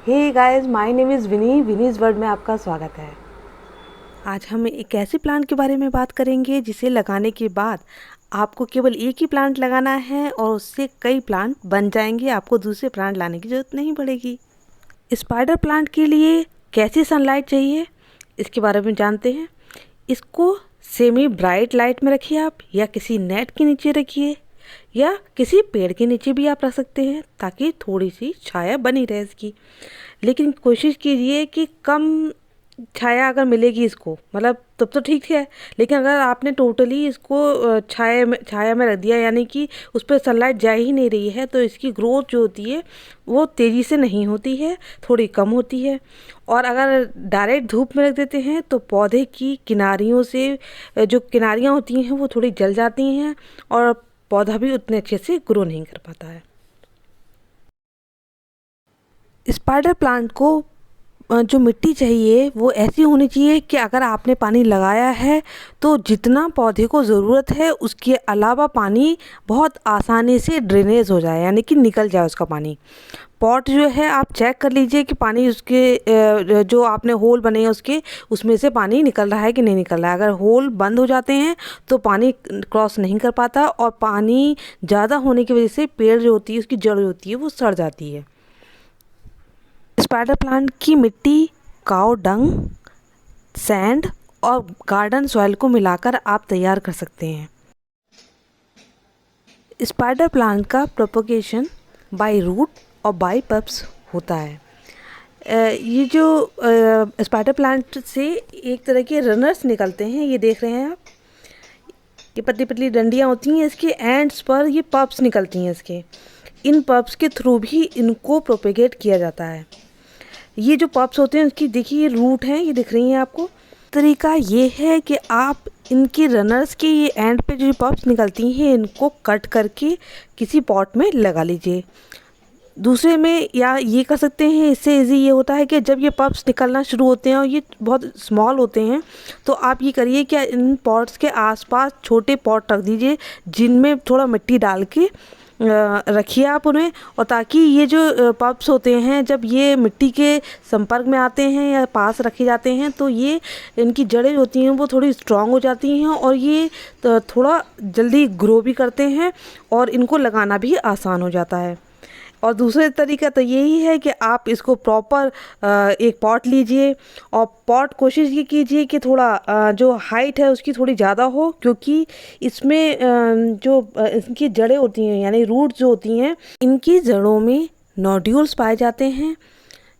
Hey guys, my name is विनीज world में आपका स्वागत है। आज हम एक ऐसे प्लांट के बारे में बात करेंगे जिसे लगाने के बाद आपको केवल एक ही प्लांट लगाना है और उससे कई प्लांट बन जाएंगे। आपको दूसरे प्लांट लाने की ज़रूरत नहीं पड़ेगी। स्पाइडर प्लांट के लिए कैसी सनलाइट चाहिए, इसके बारे में जानते हैं। इसको सेमी ब्राइट लाइट में रखिए आप, या किसी नेट के नीचे रखिए, या किसी पेड़ के नीचे भी आप रख सकते हैं ताकि थोड़ी सी छाया बनी रहे इसकी। लेकिन कोशिश कीजिए कि कम छाया अगर मिलेगी इसको, मतलब तब तो ठीक है। लेकिन अगर आपने टोटली इसको छाया में रख दिया, यानी कि उस पर सनलाइट जा ही नहीं रही है, तो इसकी ग्रोथ जो होती है वो तेज़ी से नहीं होती है, थोड़ी कम होती है। और अगर डायरेक्ट धूप में रख देते हैं तो पौधे की किनारियों से जो किनारियाँ होती हैं वो थोड़ी जल जाती हैं और पौधा भी उतने अच्छे से ग्रो नहीं कर पाता है। स्पाइडर प्लांट को जो मिट्टी चाहिए वो ऐसी होनी चाहिए कि अगर आपने पानी लगाया है तो जितना पौधे को ज़रूरत है उसके अलावा पानी बहुत आसानी से ड्रेनेज हो जाए, यानी कि निकल जाए उसका पानी। पॉट जो है आप चेक कर लीजिए कि पानी उसके जो आपने होल बने हैं उसके उसमें से पानी निकल रहा है कि नहीं निकल रहा है। अगर होल बंद हो जाते हैं तो पानी क्रॉस नहीं कर पाता, और पानी ज़्यादा होने की वजह से पेड़ जो होती है उसकी जड़ जो होती है वो सड़ जाती है। स्पाइडर प्लांट की मिट्टी काऊ डंग, सैंड और गार्डन सॉइल को मिलाकर आप तैयार कर सकते हैं। स्पाइडर प्लांट का प्रोपगेशन बाय रूट और बाय पल्प्स होता है। ये जो स्पाइडर प्लांट से एक तरह के रनर्स निकलते हैं, ये देख रहे हैं आप, ये पतली पतली डंडियाँ होती हैं, इसके एंड्स पर ये पल्प्स निकलती हैं। इसके इन पल्प्स के थ्रू भी इनको प्रोपेगेट किया जाता है। ये जो पल्प्स होते हैं उसकी देखिए ये रूट हैं, ये दिख रही हैं आपको। तरीका ये है कि आप इनके रनर्स के ये एंड पे जो पल्प्स निकलती हैं इनको कट करके किसी पॉट में लगा लीजिए। दूसरे में या ये कर सकते हैं, इससे इजी ये होता है कि जब ये पल्प्स निकलना शुरू होते हैं और ये बहुत स्मॉल होते हैं तो आप ये करिए कि इन पॉट्स के आसपास छोटे पॉट रख दीजिए जिनमें थोड़ा मिट्टी डाल के रखिए आप उन्हें, और ताकि ये जो पल्प्स होते हैं जब ये मिट्टी के संपर्क में आते हैं या पास रखे जाते हैं तो ये इनकी जड़ें होती हैं वो थोड़ी स्ट्रांग हो जाती हैं और ये थोड़ा जल्दी ग्रो भी करते हैं और इनको लगाना भी आसान हो जाता है। और दूसरे तरीका तो यही है कि आप इसको प्रॉपर एक पॉट लीजिए, और पॉट कोशिश ये कीजिए कि थोड़ा जो हाइट है उसकी थोड़ी ज़्यादा हो, क्योंकि इसमें जो इनकी जड़ें होती हैं यानी रूट जो होती हैं, इनकी जड़ों में नोड्यूल्स पाए जाते हैं,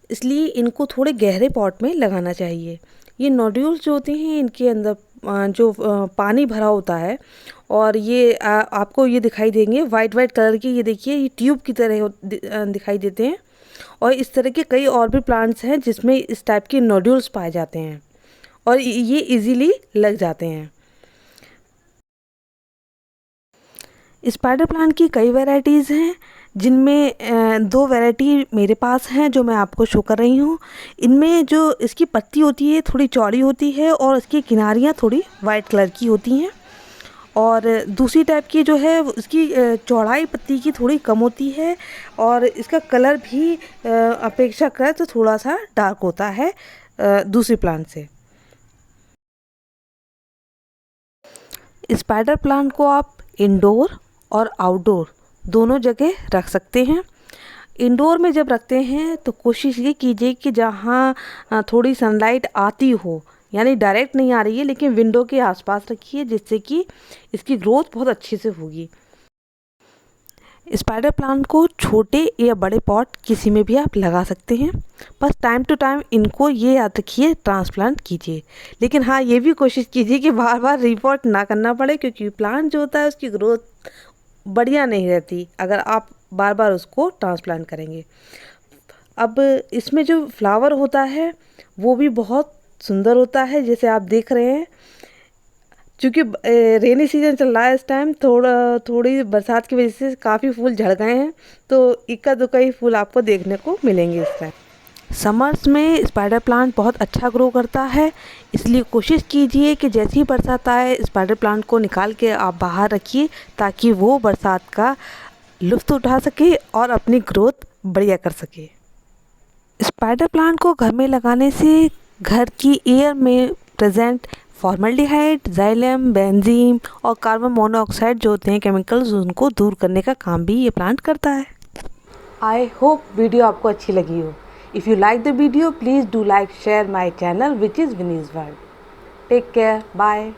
इसलिए इनको थोड़े गहरे पॉट में लगाना चाहिए। ये नोड्यूल्स जो होते हैं इनके अंदर जो पानी भरा होता है, और ये आपको ये दिखाई देंगे वाइट वाइट कलर के, ये देखिए ये ट्यूब की तरह दिखाई देते हैं। और इस तरह के कई और भी प्लांट्स हैं जिसमें इस टाइप के नोड्यूल्स पाए जाते हैं और ये इजीली लग जाते हैं। स्पाइडर प्लांट की कई वैरायटीज़ हैं, जिनमें दो वैरायटी मेरे पास हैं जो मैं आपको शो कर रही हूँ। इनमें जो इसकी पत्ती होती है थोड़ी चौड़ी होती है और इसकी किनारियाँ थोड़ी वाइट कलर की होती हैं, और दूसरी टाइप की जो है उसकी चौड़ाई पत्ती की थोड़ी कम होती है और इसका कलर भी अपेक्षाकृत तो थोड़ा सा डार्क होता है दूसरी प्लांट से। स्पाइडर प्लांट को आप इंडोर और आउटडोर दोनों जगह रख सकते हैं। इंडोर में जब रखते हैं तो कोशिश ये कीजिए कि जहाँ थोड़ी सनलाइट आती हो, यानी डायरेक्ट नहीं आ रही है लेकिन विंडो के आसपास रखिए, जिससे कि इसकी ग्रोथ बहुत अच्छे से होगी। स्पाइडर प्लांट को छोटे या बड़े पॉट किसी में भी आप लगा सकते हैं, बस टाइम टू टाइम इनको ये याद रखिए ट्रांसप्लांट कीजिए। लेकिन हाँ, ये भी कोशिश कीजिए कि बार बार रिपोर्ट ना करना पड़े, क्योंकि प्लांट जो होता है उसकी ग्रोथ बढ़िया नहीं रहती अगर आप बार बार उसको ट्रांसप्लांट करेंगे। अब इसमें जो फ्लावर होता है वो भी बहुत सुंदर होता है, जैसे आप देख रहे हैं। क्योंकि रेनी सीजन चल रहा है इस टाइम, थोड़ी बरसात की वजह से काफ़ी फूल झड़ गए हैं, तो इक्का दुक्का ही फूल आपको देखने को मिलेंगे इस टाइम। समर्स में स्पाइडर प्लांट बहुत अच्छा ग्रो करता है, इसलिए कोशिश कीजिए कि जैसे ही बरसात आए स्पाइडर प्लांट को निकाल के आप बाहर रखिए, ताकि वो बरसात का लुत्फ़ उठा सके और अपनी ग्रोथ बढ़िया कर सके। स्पाइडर प्लांट को घर में लगाने से घर की एयर में प्रेजेंट फॉर्मल्डिहाइड, जाइलम, बेंजीन और कार्बन मोनोऑक्साइड जो होते हैं केमिकल्स, उनको दूर करने का काम भी ये प्लांट करता है। आई होप वीडियो आपको अच्छी लगी हो। If you like the video please do like share my channel which is विनीज वर्ल्ड। Take care, bye.